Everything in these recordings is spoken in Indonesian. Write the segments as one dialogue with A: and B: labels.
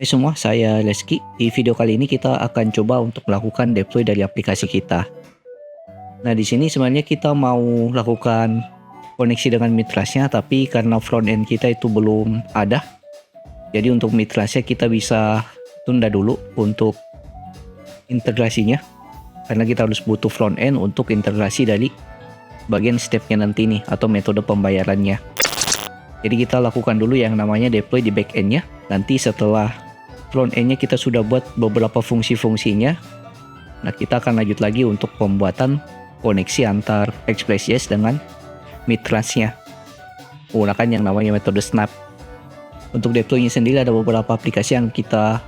A: Hai semua, saya Reski. Di video kali ini kita akan coba untuk melakukan deploy dari aplikasi kita. Nah, di sini sebenarnya kita mau lakukan koneksi dengan mitrasnya, tapi karena front end kita itu belum ada, jadi untuk mitrasnya kita bisa tunda dulu untuk integrasinya, karena kita harus butuh front end untuk integrasi dari bagian stepnya nanti nih, atau metode pembayarannya. Jadi kita lakukan dulu yang namanya deploy di back endnya. Nanti setelah front end-nya kita sudah buat beberapa fungsi-fungsinya, nah kita akan lanjut lagi untuk pembuatan koneksi antar Express.js dengan mitrasnya menggunakan yang namanya metode snap. Untuk deploy-nya sendiri ada beberapa aplikasi yang kita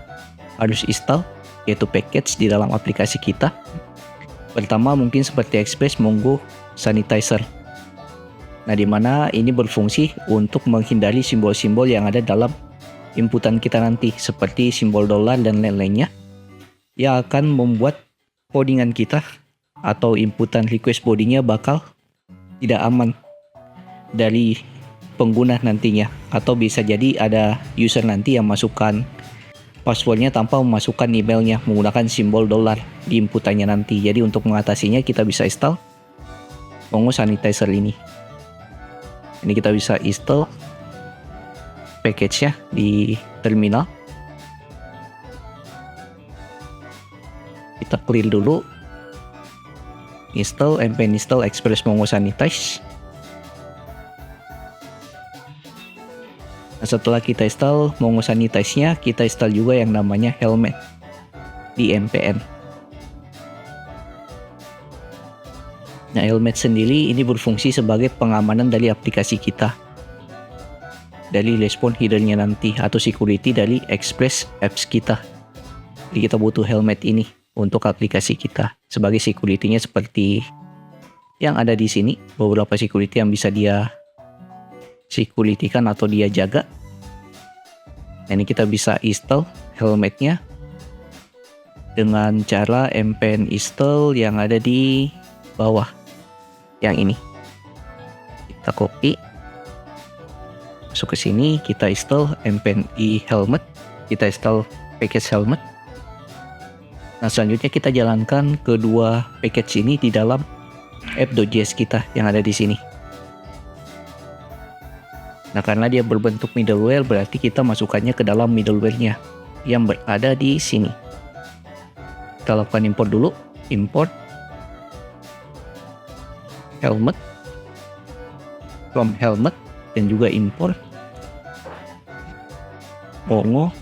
A: harus install, yaitu package di dalam aplikasi kita. Pertama mungkin seperti Express Mongo Sanitizer. Nah, di mana ini berfungsi untuk menghindari simbol-simbol yang ada dalam inputan kita nanti, seperti simbol dolar dan lain-lainnya, yang akan membuat codingan kita atau inputan request bodinya bakal tidak aman dari pengguna nantinya, atau bisa jadi ada user nanti yang masukkan passwordnya tanpa memasukkan emailnya menggunakan simbol dolar di inputannya nanti. Jadi untuk mengatasinya kita bisa install Mongo Sanitizer ini. Ini kita bisa install package-nya di terminal. Kita clear dulu, install npm install express mongo sanitize. Nah, setelah kita install mongo sanitize-nya, kita install juga yang namanya helmet di npm. Nah, helmet sendiri ini berfungsi sebagai pengamanan dari aplikasi kita, dari response header-nya nanti atau security dari Express apps kita. Jadi kita butuh helmet ini untuk aplikasi kita sebagai security-nya, seperti yang ada di sini, beberapa security yang bisa dia security-kan atau dia jaga. Nah, ini kita bisa install helmetnya dengan cara npm install yang ada di bawah yang ini. Kita copy, masuk ke sini, kita install npm helmet, kita install package helmet. Nah, selanjutnya kita jalankan kedua package ini di dalam app.js kita yang ada di sini. Nah, karena dia berbentuk middleware, berarti kita masukkannya ke dalam middleware-nya yang berada di sini. Kita lakukan import dulu, import helmet from helmet, dan juga import Mongo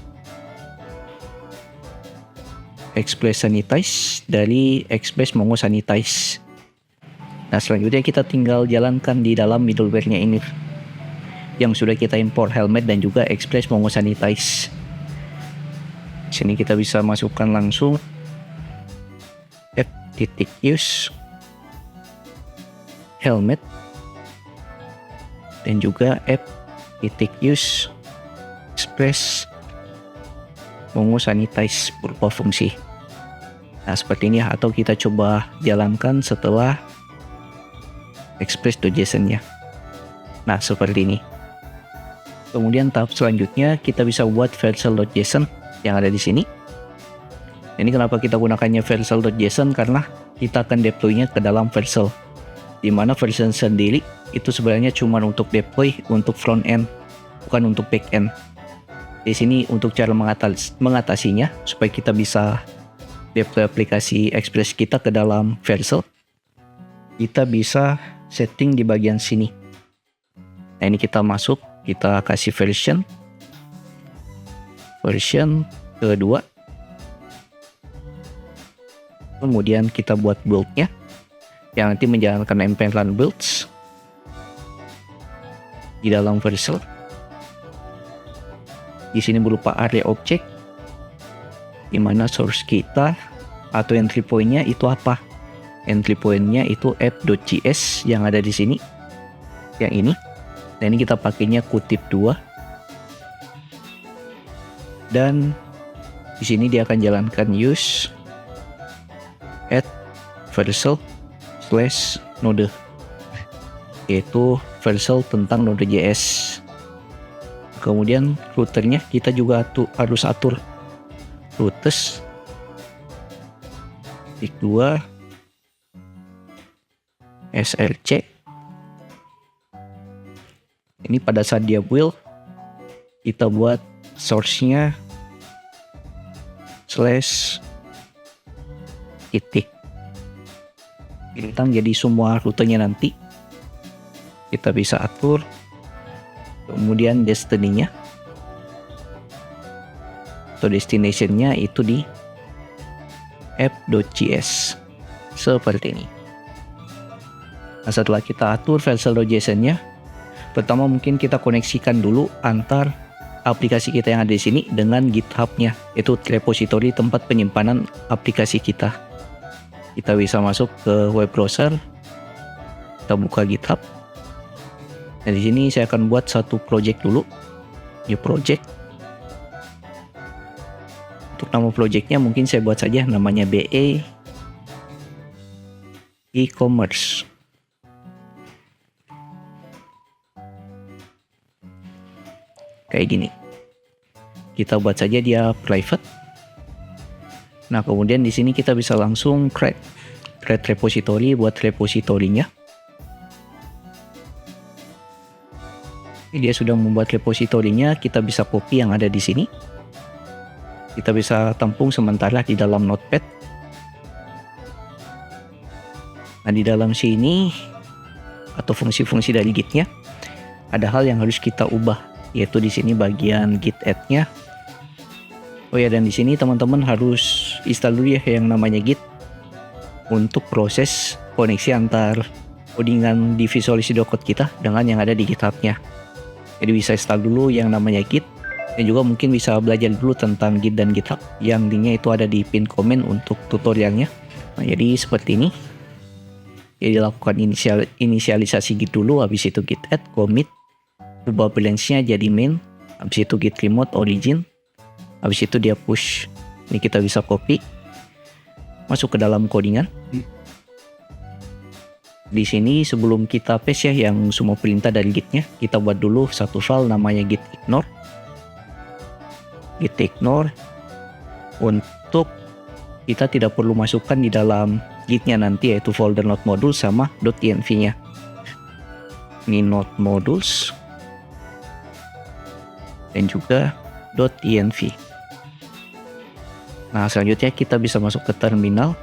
A: Express Sanitize dari Express Mongo Sanitize. Nah, selanjutnya kita tinggal jalankan di dalam middleware-nya ini yang sudah kita import helmet dan juga Express Mongo Sanitize. Sini kita bisa masukkan langsung app.use helmet dan juga app.use Express Mongo Sanitize berupa fungsi. Nah, seperti ini, atau kita coba jalankan setelah express.json-nya. Nah, seperti ini. Kemudian tahap selanjutnya kita bisa buat vercel.json yang ada di sini. Ini kenapa kita gunakannya vercel.json, karena kita akan deploy-nya ke dalam vercel, di mana vercel sendiri itu sebenarnya cuma untuk deploy untuk front end, bukan untuk back end. Di sini untuk cara mengatasinya supaya kita bisa deploy aplikasi Express kita ke dalam vercel, kita bisa setting di bagian sini. Nah, ini kita masuk, kita kasih version kedua, kemudian kita buat build-nya yang nanti menjalankan npm run builds di dalam vercel. Di sini berupa array object, di mana source kita atau entry point-nya itu apa? Entry point-nya itu app.js yang ada di sini, yang ini. Dan ini kita pakainya kutip 2. Dan di sini dia akan jalankan use add vercel/node, yaitu vercel tentang Node.js. kemudian routernya kita juga harus atur routes titik 2 SLC. Ini pada saat dia build kita buat source-nya /titik bintang, jadi semua rutenya nanti kita bisa atur. Kemudian destiny-nya atau destination-nya itu di app.js seperti ini. Nah, setelah kita atur file.json-nya, pertama mungkin kita koneksikan dulu antar aplikasi kita yang ada di sini dengan GitHub-nya, itu repository tempat penyimpanan aplikasi kita. Kita bisa masuk ke web browser, kita buka GitHub. Nah, di sini saya akan buat satu project dulu, new project. Untuk nama projectnya mungkin saya buat saja namanya BE e-commerce. Kayak gini. Kita buat saja dia private. Nah, kemudian di sini kita bisa langsung create repository buat repositorinya. Ini dia sudah membuat repositorinya, kita bisa copy yang ada di sini. Kita bisa tampung sementara di dalam Notepad. Nah, di dalam sini atau fungsi-fungsi dari Git-nya ada hal yang harus kita ubah, yaitu di sini bagian Git add-nya. Oh ya, dan di sini teman-teman harus install dulu ya yang namanya Git untuk proses koneksi antar codingan di Visual Studio Code kita dengan yang ada di GitHub-nya. Jadi bisa install dulu yang namanya Git, dan juga mungkin bisa belajar dulu tentang Git dan GitHub yang linknya itu ada di pin komen untuk tutorialnya. Nah, jadi seperti ini. Jadi lakukan inisialisasi Git dulu, habis itu Git add, commit, ubah balance-nya jadi main, habis itu Git remote origin, habis itu dia push. Ini kita bisa copy masuk ke dalam codingan. Di sini sebelum kita paste ya yang semua perintah dari Git-nya, kita buat dulu satu file namanya git ignore. Git ignore untuk kita tidak perlu masukkan di dalam Git-nya nanti, yaitu folder node module sama .env-nya. Ini node modules dan juga .env. Nah, selanjutnya kita bisa masuk ke terminal.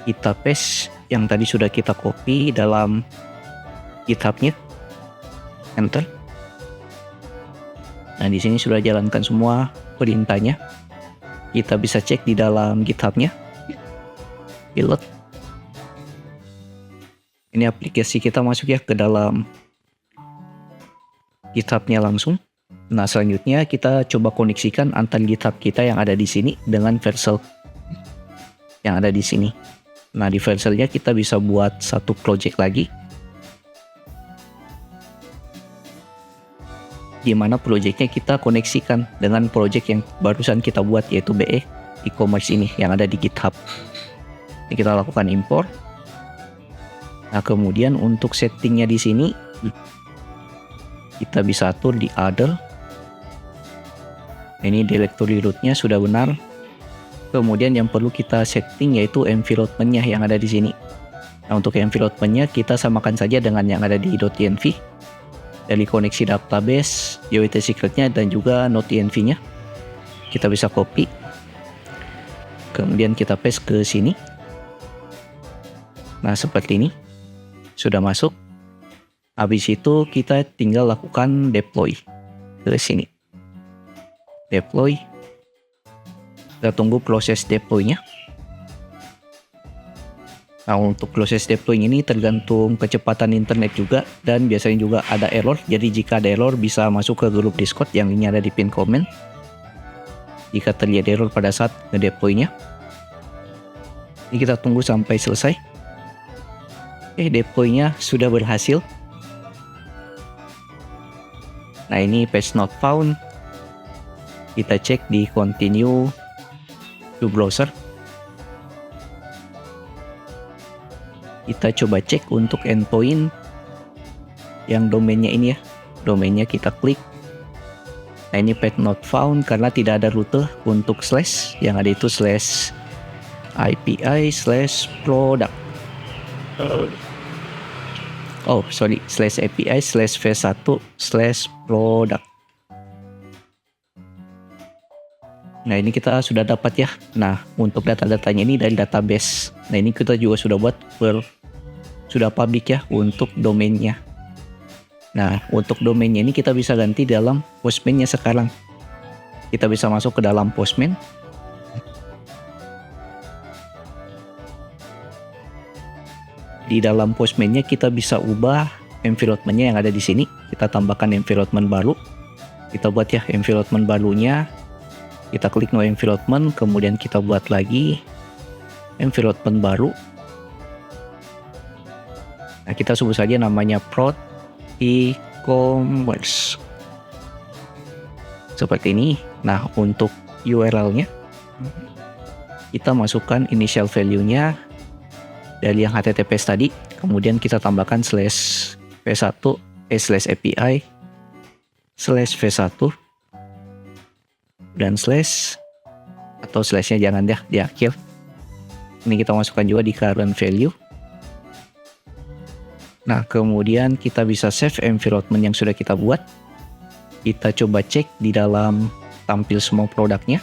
A: Kita paste yang tadi sudah kita copy dalam GitHub-nya. Enter. Nah, di sini sudah jalankan semua perintahnya. Kita bisa cek di dalam GitHub-nya. Pilot. Ini aplikasi kita masuk ya ke dalam GitHub-nya langsung. Nah, selanjutnya kita coba koneksikan antar GitHub kita yang ada di sini dengan Vercel yang ada di sini. Nah, di Vercel-nya kita bisa buat satu project lagi, di mana projectnya kita koneksikan dengan project yang barusan kita buat, yaitu BE e-commerce ini yang ada di GitHub. Ini kita lakukan import. Nah, kemudian untuk settingnya di sini kita bisa atur di other. Ini directory root-nya sudah benar. Kemudian yang perlu kita setting yaitu environment-nya yang ada di sini. Nah, untuk environment-nya kita samakan saja dengan yang ada di .env. Dari koneksi database, JWT secret-nya dan juga .env-nya. Kita bisa copy. Kemudian kita paste ke sini. Nah, seperti ini. Sudah masuk. Habis itu kita tinggal lakukan deploy ke sini. Deploy. Kita tunggu proses deploy-nya. Nah, untuk proses deploy ini tergantung kecepatan internet juga, dan biasanya juga ada error. Jadi jika ada error bisa masuk ke grup Discord yang ini ada di pin komen. Jika terjadi error pada saat ngedeploy-nya. Ini kita tunggu sampai selesai. Deploy-nya sudah berhasil. Nah, ini page not found. Kita cek di continue to browser. Kita coba cek untuk endpoint yang domainnya ini ya. Domainnya kita klik. Nah ini path not found karena tidak ada rute untuk slash, yang ada itu slash API slash product. Oh sorry, slash API slash v1 slash product. Nah ini kita sudah dapat ya. Nah untuk data-datanya ini dari database. Nah ini kita juga sudah buat sudah public ya untuk domainnya. Nah untuk domainnya ini kita bisa ganti dalam Postman-nya sekarang. Kita bisa masuk ke dalam Postman. Di dalam Postman-nya kita bisa ubah environment-nya yang ada di sini. Kita tambahkan environment baru. Kita buat ya environment barunya. Kita klik no environment, kemudian kita buat lagi environment baru. Nah kita sebut saja namanya prod e-commerce seperti ini. Nah untuk URL-nya kita masukkan initial value-nya dari yang HTTPS tadi, kemudian kita tambahkan slash v1 slash API slash v1 dan slash, atau slashnya jangan deh di akhir. Ini kita masukkan juga di current value. Nah kemudian kita bisa save environment yang sudah kita buat. Kita coba cek di dalam tampil semua produknya.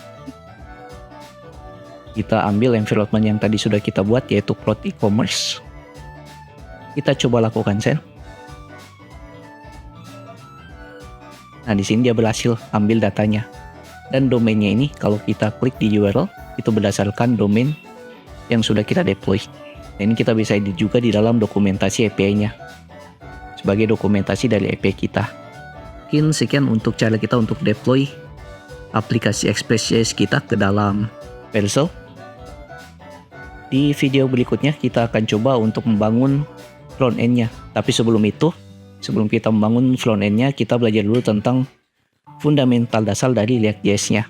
A: Kita ambil environment yang tadi sudah kita buat, yaitu prod e-commerce. Kita coba lakukan send. Nah di sini dia berhasil ambil datanya. Dan domainnya ini kalau kita klik di URL itu berdasarkan domain yang sudah kita deploy. Ini kita bisa edit juga di dalam dokumentasi API-nya sebagai dokumentasi dari API kita. Mungkin sekian untuk cara kita untuk deploy aplikasi Express.js kita ke dalam Vercel. Di video berikutnya kita akan coba untuk membangun front end-nya. Tapi sebelum itu, sebelum kita membangun front end-nya, kita belajar dulu tentang fundamental dasar dari React.js-nya.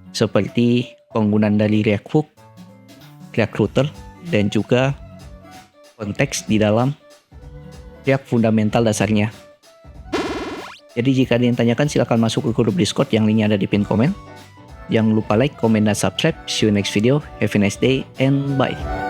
A: Seperti penggunaan dari React Hook, React Router, dan juga konteks di dalam React fundamental dasarnya. Jadi jika ada yang tanyakan silahkan masuk ke grup Discord yang linknya ada di pin komen. Jangan lupa like, comment, dan subscribe. See you next video. Have a nice day and bye.